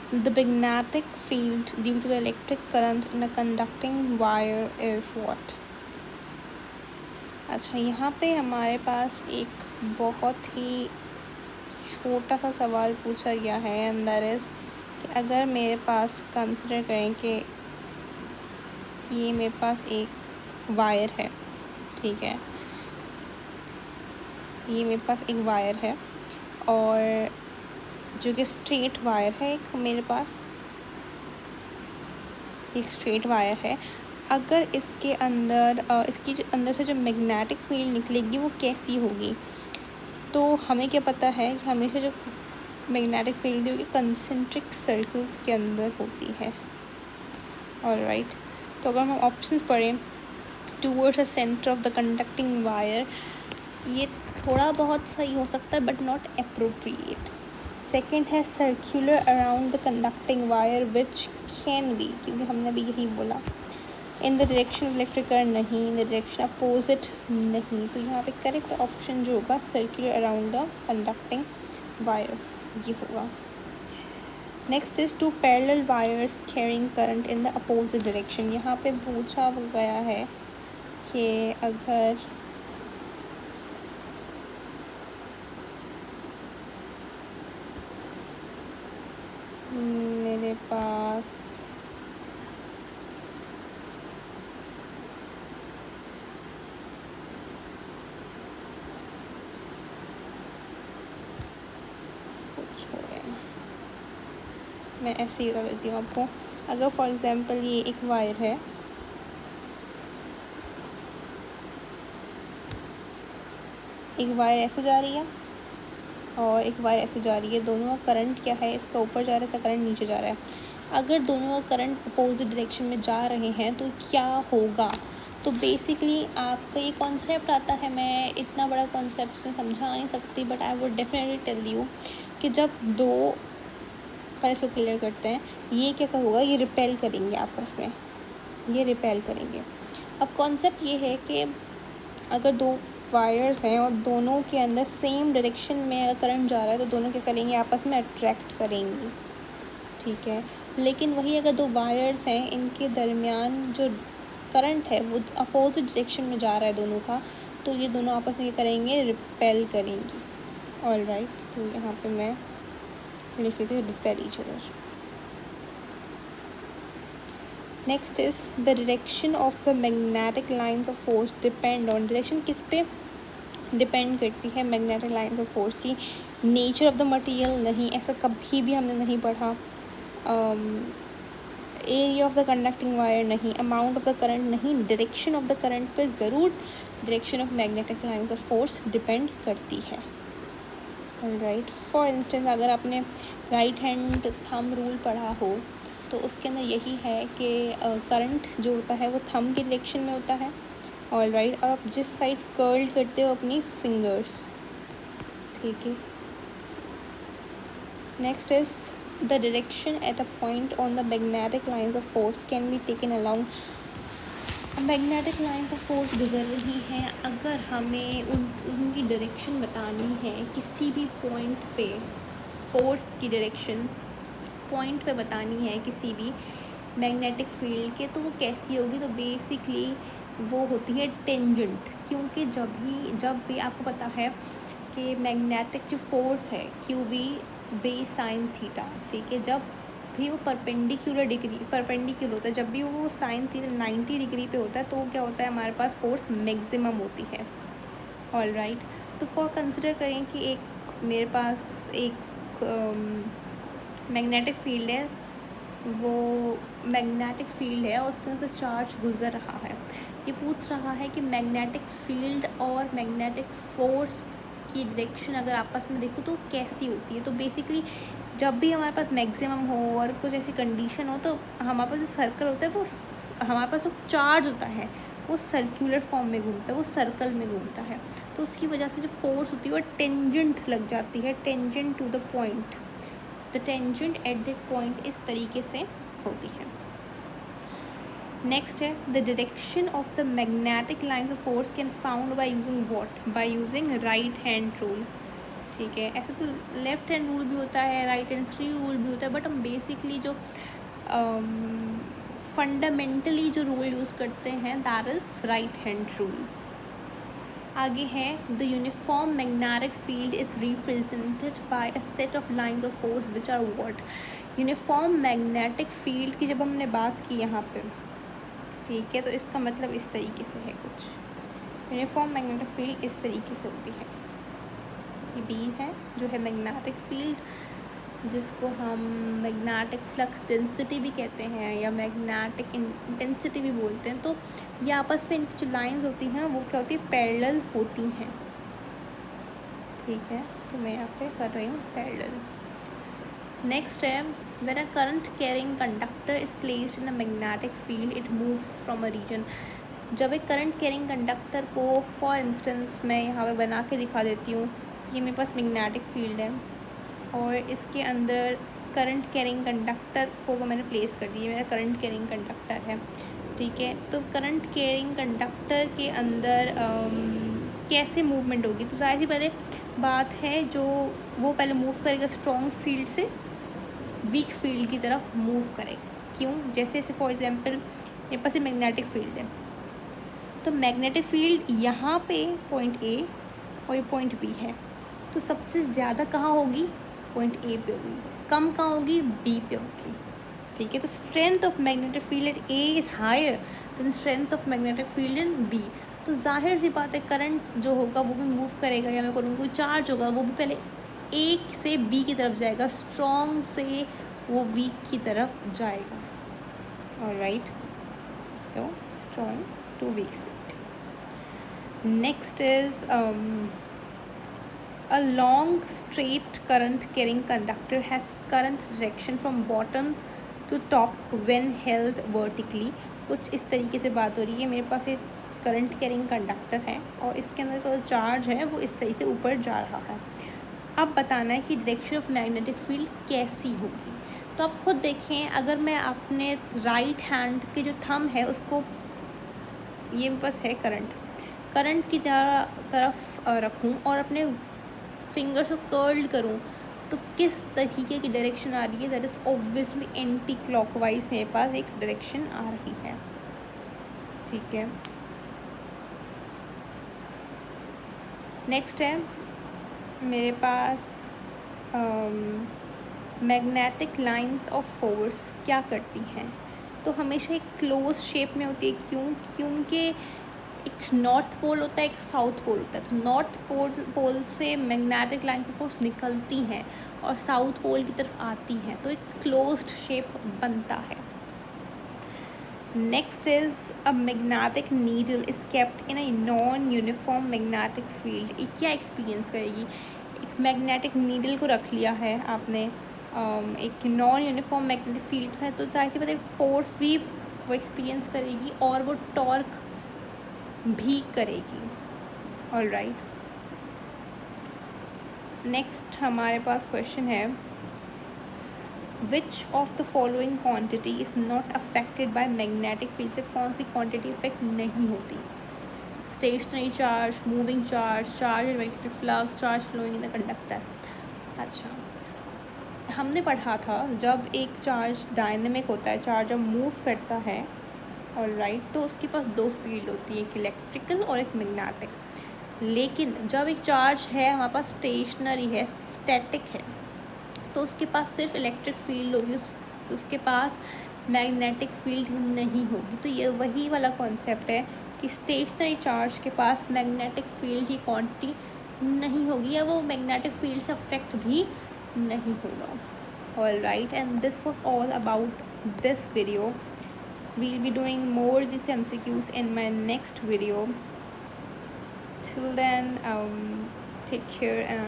The magnetic field due to the electric current in a conducting wire is what? अच्छा, यहाँ पे हमारे पास एक बहुत ही छोटा सा सवाल पूछा गया है अंदर इस कि अगर मेरे पास कंसिडर करें कि ये मेरे पास एक वायर है, ठीक है, ये मेरे पास एक वायर है और जो कि स्ट्रेट वायर है, एक मेरे पास एक स्ट्रेट वायर है। अगर इसके अंदर इसकी जो अंदर से जो मैग्नेटिक फील्ड निकलेगी वो कैसी होगी? तो हमें क्या पता है कि हमेशा जो मैग्नेटिक फील्ड होगी कंसेंट्रिक सर्कल्स के अंदर होती है। ऑलराइट, तो अगर हम ऑप्शंस पढ़ें, towards the centre of the conducting wire, ये थोड़ा बहुत सही हो सकता है बट नॉट अप्रोप्रिएट। सेकेंड है circular around the conducting wire which can be, क्योंकि हमने भी यही बोला। In the direction of electric current नहीं, इन द डायरेक्शन अपोजिट नहीं, तो यहाँ पे करेक्ट ऑप्शन जो होगा circular around the conducting wire, ये होगा। Next is two parallel wires carrying current in the opposite direction. यहाँ पे पूछा गया है कि अगर मेरे पास मैं ऐसे ही बता देती हूँ आपको। अगर फॉर एग्जांपल ये एक वायर है, एक वायर ऐसे जा रही है और एक वायर ऐसे जा रही है, दोनों का करंट क्या है, इसका ऊपर जा रहा है, इसका करंट नीचे जा रहा है। अगर दोनों का करंट अपोजिट डायरेक्शन में जा रहे हैं तो क्या होगा? तो बेसिकली आपका ये कॉन्सेप्ट आता है, मैं इतना बड़ा कॉन्सेप्ट में समझा नहीं सकती but I would definitely tell you कि जब दो, पहले इसको क्लियर करते हैं, ये क्या होगा, ये रिपेल करेंगे आपस में, ये रिपेल करेंगे। अब कॉन्सेप्ट ये है कि अगर दो वायर्स हैं और दोनों के अंदर सेम डायरेक्शन में अगर करंट जा रहा है तो दोनों क्या करेंगे, आपस में अट्रैक्ट करेंगी, ठीक है। लेकिन वही अगर दो वायर्स हैं, इनके दरमियान जो करंट है वो अपोजिट डायरेक्शन में जा रहा है दोनों का, तो ये दोनों आपस में क्या करेंगे, रिपेल करेंगी। ऑलराइट, तो यहाँ पे मैं लिख लेती हूँ repel each other. Next is the direction of the magnetic lines of force depend on, direction किस पे डिपेंड करती है मैग्नेटिक लाइन्स ऑफ फोर्स की? नेचर ऑफ द मटेरियल नहीं, ऐसा कभी भी हमने नहीं पढ़ा। Area of the conducting wire नहीं, अमाउंट ऑफ द करंट नहीं, डायरेक्शन ऑफ द करंट पे ज़रूर direction of magnetic lines of force depend करती है। राइट, फॉर इंस्टेंस अगर आपने राइट हैंड थंब रूल पढ़ा हो तो उसके अंदर यही है कि करंट जो होता है वो थंब की डायरेक्शन में होता है। ऑलराइट, और आप जिस साइड कर्ल करते हो अपनी फिंगर्स, ठीक है। Next is the direction at a point on the magnetic lines of force can be taken along. Magnetic lines of force गुजर रही हैं, अगर हमें उनकी डायरेक्शन बतानी है किसी भी पॉइंट पे, फोर्स की डायरेक्शन पॉइंट पे बतानी है किसी भी मैग्नेटिक फील्ड के, तो वो कैसी होगी? तो बेसिकली वो होती है टेंजेंट, क्योंकि जब भी आपको पता है कि मैग्नेटिक जो फोर्स है Q B base sine theta, ठीक है, जब भी वो परपेंडिकुलर होता है, जब भी वो साइन थीटा 90 डिग्री पे होता है तो क्या होता है, हमारे पास फोर्स मैक्सिमम होती है। ऑलराइट, तो फॉर कंसिडर करें कि एक मेरे पास एक मैग्नेटिक फील्ड है, वो मैग्नेटिक फील्ड है और उसके अंदर चार्ज गुजर रहा है। ये पूछ रहा है कि मैग्नेटिक फील्ड और मैग्नेटिक फोर्स की डायरेक्शन अगर आपस में देखो तो कैसी होती है? तो बेसिकली जब भी हमारे पास मैक्सिमम हो और कुछ ऐसी कंडीशन हो तो हमारे पास जो सर्कल होता है वो हमारे पास जो चार्ज होता है वो सर्कुलर फॉर्म में घूमता है, वो सर्कल में घूमता है, तो उसकी वजह से जो फोर्स होती है वो टेंजेंट लग जाती है, tangent to the point. The tangent at that point इस तरीके से होती है। नेक्स्ट है the direction of the magnetic lines of force can found by using what? By using right hand rule. ठीक है। ऐसे तो लेफ्ट हैंड रूल भी होता है, राइट हैंड थ्री रूल भी होता है, बट हम बेसिकली जो फंडामेंटली जो रूल यूज़ करते हैं that is right hand rule. आगे है the uniform magnetic field is represented by a set of lines of force which are what. Uniform magnetic field की जब हमने बात की यहाँ पे, ठीक है, तो इसका मतलब इस तरीके से है कुछ। यूनिफॉर्म मैग्नेटिक फील्ड इस तरीके से होती है। ये बी है जो है मैग्नेटिक फील्ड, जिसको हम मैग्नेटिक फ्लक्स डेंसिटी भी कहते हैं या मैग्नेटिक इंटेंसिटी भी बोलते हैं। तो ये आपस में इनकी जो लाइंस होती हैं वो क्या होती है, पैरेलल होती हैं। ठीक है, तो मैं यहाँ पे कर रही हूँ पैरेलल। नेक्स्ट है when a current carrying conductor is placed in a magnetic field it moves from a region. जब एक करंट कैरिंग कंडक्टर को, फॉर इंस्टेंस मैं यहाँ पे बना के दिखा देती हूँ, ये मेरे पास मैग्नेटिक फील्ड है और इसके अंदर करंट कैरिंग कंडक्टर को मैंने प्लेस कर दिया, मेरा करंट कैरिंग कंडक्टर है। ठीक है, तो करंट कैरिंग कंडक्टर के अंदर कैसे मूवमेंट होगी, तो जाहिर सी पहले बात है जो वो पहले मूव करेगा स्ट्रॉन्ग फील्ड से वीक फील्ड की तरफ मूव करेगा। क्यों, जैसे फॉर एग्जांपल मेरे पास ये मैग्नेटिक फील्ड है, तो मैग्नेटिक फील्ड यहाँ पे पॉइंट ए और ये पॉइंट बी है, तो सबसे ज़्यादा कहाँ होगी, पॉइंट ए पे होगी, कम कहाँ होगी, बी पे होगी। ठीक है, तो strength of magnetic field at A is higher than strength of magnetic field in B. तो जाहिर सी बात है करंट जो होगा वो भी मूव करेगा, या मैं करूँ कोई चार्ज होगा वो भी पहले ए से बी की तरफ जाएगा, स्ट्रॉन्ग से वो वीक की तरफ जाएगा। ऑलराइट, तो strong to weak field. Next is a long straight current carrying conductor has current direction from bottom to top when held vertically। कुछ इस तरीके से बात हो रही है, मेरे पास एक करंट कैरिंग कंडक्टर है और इसके अंदर का जो चार्ज है वो इस तरीके से ऊपर जा रहा है। अब बताना है कि डायरेक्शन ऑफ मैग्नेटिक फील्ड कैसी होगी। तो आप खुद देखें, अगर मैं अपने राइट हैंड के जो थंब है उसको, ये मेरे पास है करंट की तरफ रखूं और अपने फिंगर्स को कर्ल्ड करूँ तो किस तरीके की डायरेक्शन आ रही है, that is obviously anti clockwise मेरे पास एक डायरेक्शन आ रही है। ठीक है, नेक्स्ट है मेरे पास मैग्नेटिक लाइंस ऑफ फोर्स क्या करती हैं, तो हमेशा एक क्लोज शेप में होती है। क्योंकि एक नॉर्थ पोल होता है, एक साउथ पोल होता है, तो नॉर्थ पोल से मैग्नेटिक लाइन्स ऑफ फोर्स निकलती हैं और साउथ पोल की तरफ आती हैं, तो एक क्लोज्ड शेप बनता है। Next is a magnetic needle is kept in a non uniform magnetic field. ये क्या एक्सपीरियंस करेगी, एक मैग्नेटिक नीडल को रख लिया है आपने एक नॉन यूनिफॉर्म मैग्नेटिक फील्ड है, तो जाहिर सी बात है फोर्स भी वो एक्सपीरियंस करेगी और वो टॉर्क भी करेगी। ऑलराइट, नेक्स्ट हमारे पास क्वेश्चन है which of the following quantity is not affected by magnetic field. से कौन सी क्वांटिटी इफेक्ट नहीं होती, stationary charge, moving charge, charge in magnetic flux, charge flowing in the conductor. अच्छा, हमने पढ़ा था जब एक चार्ज डायनेमिक होता है, चार्ज जब मूव करता है, ऑलराइट, तो उसके पास दो फील्ड होती है, एक इलेक्ट्रिकल और एक मैग्नेटिक। लेकिन जब एक चार्ज है हमारे पास स्टेशनरी है, स्टैटिक है, तो उसके पास सिर्फ इलेक्ट्रिक फील्ड होगी, उसके पास मैग्नेटिक फील्ड नहीं होगी। तो ये वही वाला कॉन्सेप्ट है कि स्टेशनरी चार्ज के पास मैग्नेटिक फील्ड की क्वांटिटी नहीं होगी या वो मैग्नेटिक फील्ड से अफेक्ट भी नहीं होगा। Alright, and this was all about this video. We'll be doing more these MCQs in my next video. Till then, take care and